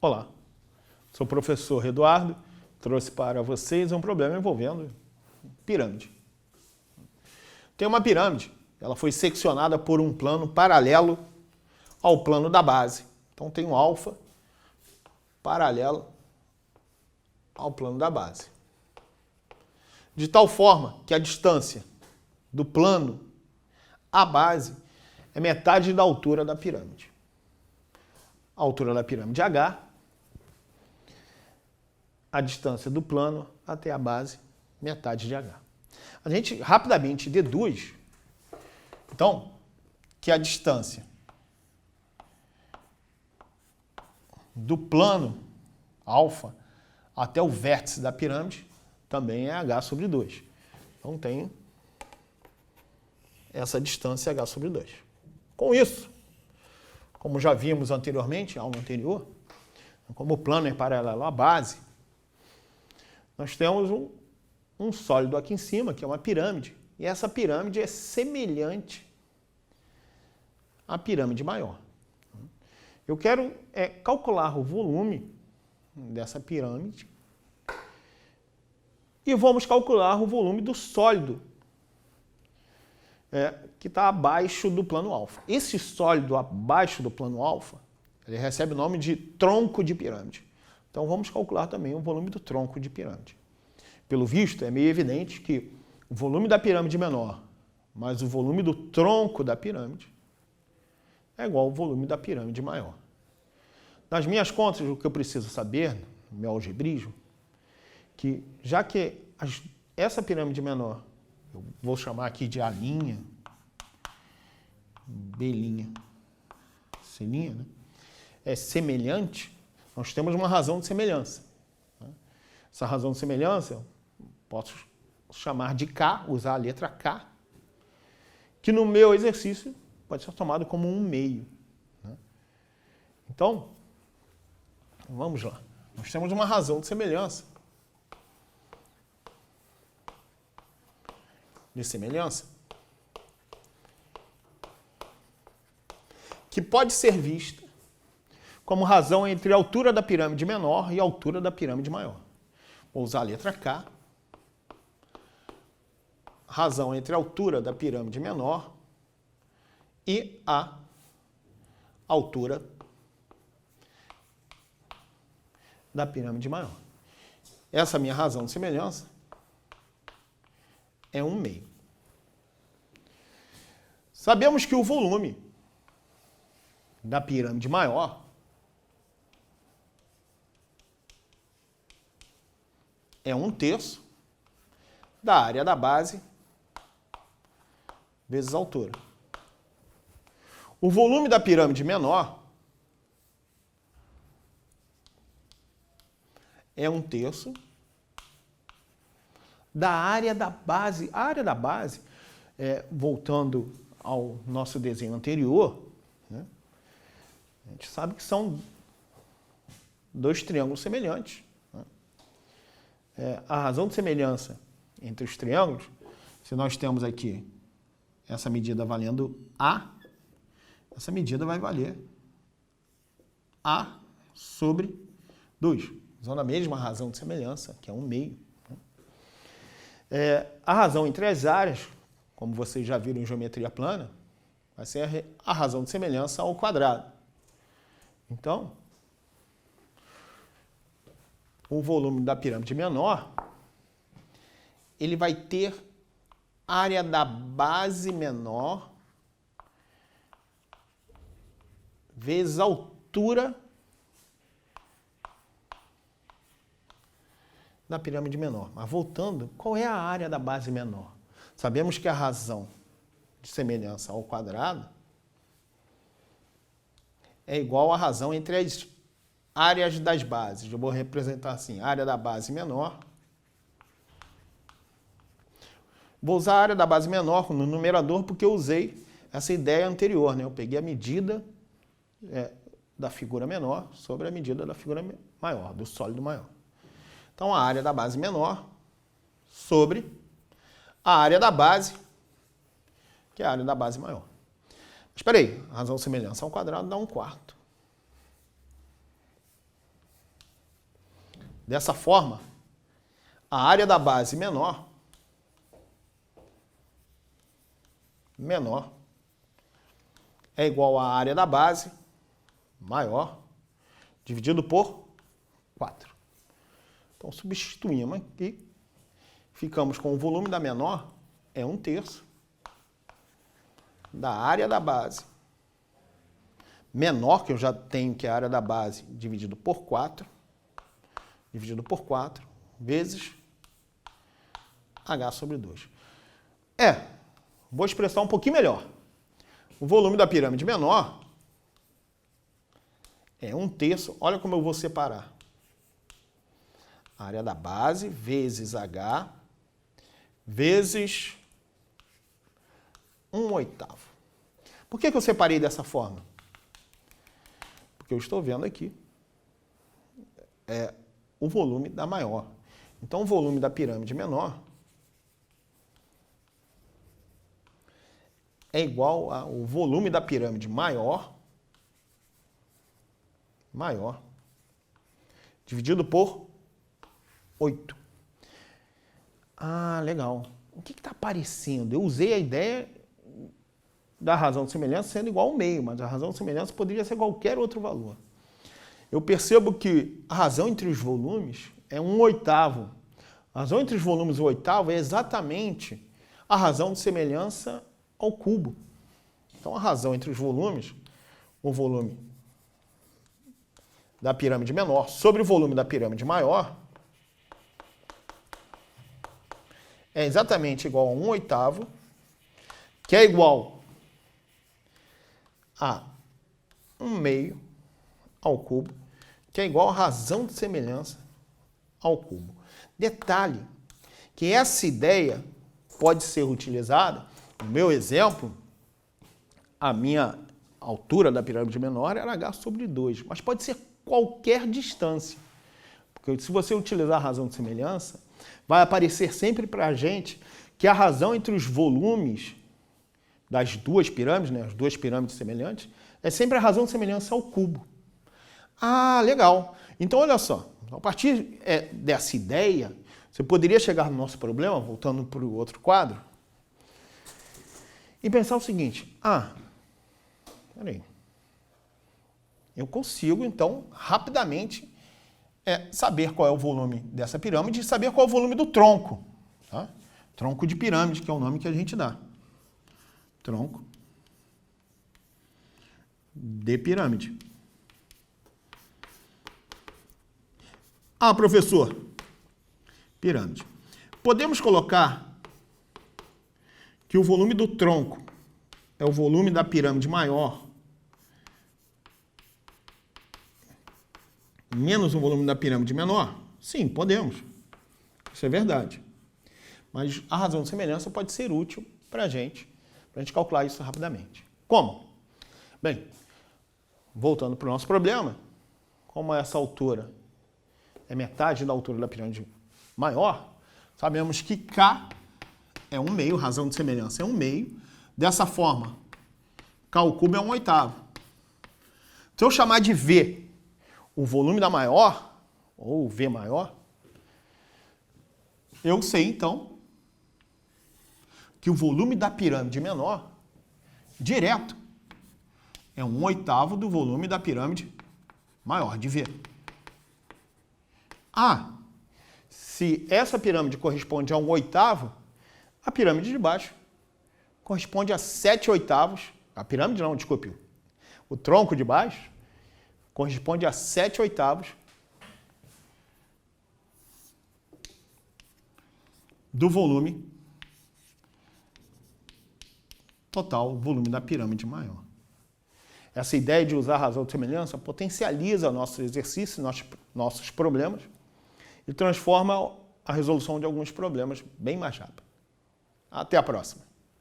Olá, sou o professor Eduardo, trouxe para vocês um problema envolvendo pirâmide. Tem uma pirâmide, ela foi seccionada por um plano paralelo ao plano da base. Então tem um alfa paralelo ao plano da base. De tal forma que a distância do plano à base é metade da altura da pirâmide. A altura da pirâmide é H, a distância do plano até a base, metade de H. A gente rapidamente deduz, então, que a distância do plano alfa até o vértice da pirâmide também é H sobre 2. Então tem essa distância H sobre 2. Com isso, como já vimos anteriormente, aula anterior, como o plano é paralelo à base, nós temos um sólido aqui em cima, que é uma pirâmide, e essa pirâmide é semelhante à pirâmide maior. Eu quero calcular o volume dessa pirâmide e vamos calcular o volume do sólido que está abaixo do plano alfa. Esse sólido abaixo do plano alfa, ele recebe o nome de tronco de pirâmide. Então vamos calcular também o volume do tronco de pirâmide. Pelo visto, é meio evidente que o volume da pirâmide menor mais o volume do tronco da pirâmide é igual ao volume da pirâmide maior. Nas minhas contas, o que eu preciso saber, no meu algebrismo, que já que essa pirâmide menor, eu vou chamar aqui de A', B', C', né? É semelhante, nós temos uma razão de semelhança. Essa razão de semelhança, eu posso chamar de K, usar a letra K, que no meu exercício pode ser tomado como 1/2. Né? Então, vamos lá. Nós temos uma razão de semelhança. Que pode ser vista como razão entre a altura da pirâmide menor e a altura da pirâmide maior. Vou usar a letra K. Razão entre a altura da pirâmide menor e a altura da pirâmide maior. Essa minha razão de semelhança é 1/2. Sabemos que o volume da pirâmide maior é 1/3 da área da base vezes a altura. O volume da pirâmide menor é 1/3 da área da base. A área da base, voltando ao nosso desenho anterior, né, a gente sabe que são dois triângulos semelhantes. Né? A razão de semelhança entre os triângulos, se nós temos aqui essa medida valendo A, essa medida vai valer A sobre 2. Usando a mesma razão de semelhança, que é 1/2. A razão entre as áreas, como vocês já viram em geometria plana, vai ser a razão de semelhança ao quadrado. Então, o volume da pirâmide menor, ele vai ter área da base menor vezes a altura da pirâmide menor. Mas voltando, qual é a área da base menor? Sabemos que a razão de semelhança ao quadrado é igual à razão entre as áreas das bases. Eu vou representar assim, área da base menor. Vou usar a área da base menor no numerador porque eu usei essa ideia anterior. Né? Eu peguei a medida da figura menor sobre a medida da figura maior, do sólido maior. Então, a área da base menor sobre a área da base, que é a área da base maior. Mas espera aí, a razão de semelhança ao quadrado dá 1/4. Dessa forma, a área da base menor é igual à área da base maior dividido por 4. Então, substituímos aqui, ficamos com o volume da menor é 1/3 da área da base menor, que eu já tenho que é a área da base, dividido por 4, vezes H sobre 2. Vou expressar um pouquinho melhor. O volume da pirâmide menor é 1/3, olha como eu vou separar. A área da base vezes H vezes 1/8. Por que eu separei dessa forma? Porque eu estou vendo aqui o volume da maior. Então, o volume da pirâmide menor é igual ao volume da pirâmide maior dividido por 8. Ah, legal. O que está aparecendo? Eu usei a ideia da razão de semelhança sendo igual ao meio, mas a razão de semelhança poderia ser qualquer outro valor. Eu percebo que a razão entre os volumes é 1/8. A razão entre os volumes e o oitavo é exatamente a razão de semelhança ao cubo. Então, a razão entre os volumes, o volume da pirâmide menor sobre o volume da pirâmide maior, é exatamente igual a 1/8, que é igual a 1/2 ao cubo, que é igual a razão de semelhança ao cubo. Detalhe, que essa ideia pode ser utilizada, no meu exemplo, a minha altura da pirâmide menor era H sobre 2, mas pode ser qualquer distância. Porque se você utilizar a razão de semelhança, vai aparecer sempre para a gente que a razão entre os volumes das duas pirâmides, né, as duas pirâmides semelhantes, é sempre a razão de semelhança ao cubo. Ah, legal. Então, olha só, a partir dessa ideia, você poderia chegar no nosso problema, voltando para o outro quadro, e pensar o seguinte, peraí, eu consigo, então, rapidamente, saber qual é o volume dessa pirâmide e saber qual é o volume do tronco. Tá? Tronco de pirâmide, que é o nome que a gente dá. Tronco de pirâmide. Professor, pirâmide. Podemos colocar que o volume do tronco é o volume da pirâmide maior menos o volume da pirâmide menor? Sim, podemos. Isso é verdade. Mas a razão de semelhança pode ser útil para a gente calcular isso rapidamente. Como? Bem, voltando para o nosso problema, como essa altura é metade da altura da pirâmide maior, sabemos que K é 1/2, razão de semelhança é 1/2. Dessa forma, K ao cubo é 1/8. Se eu chamar de V o volume da maior, ou V maior, eu sei, então, que o volume da pirâmide menor, direto, é 1/8 do volume da pirâmide maior, de V. Se essa pirâmide corresponde a 1/8, a pirâmide de baixo corresponde a 7/8. A pirâmide não, desculpe. O tronco de baixo corresponde a 7/8 do volume total, o volume da pirâmide maior. Essa ideia de usar a razão de semelhança potencializa nosso exercício, nossos problemas, e transforma a resolução de alguns problemas bem mais rápido. Até a próxima.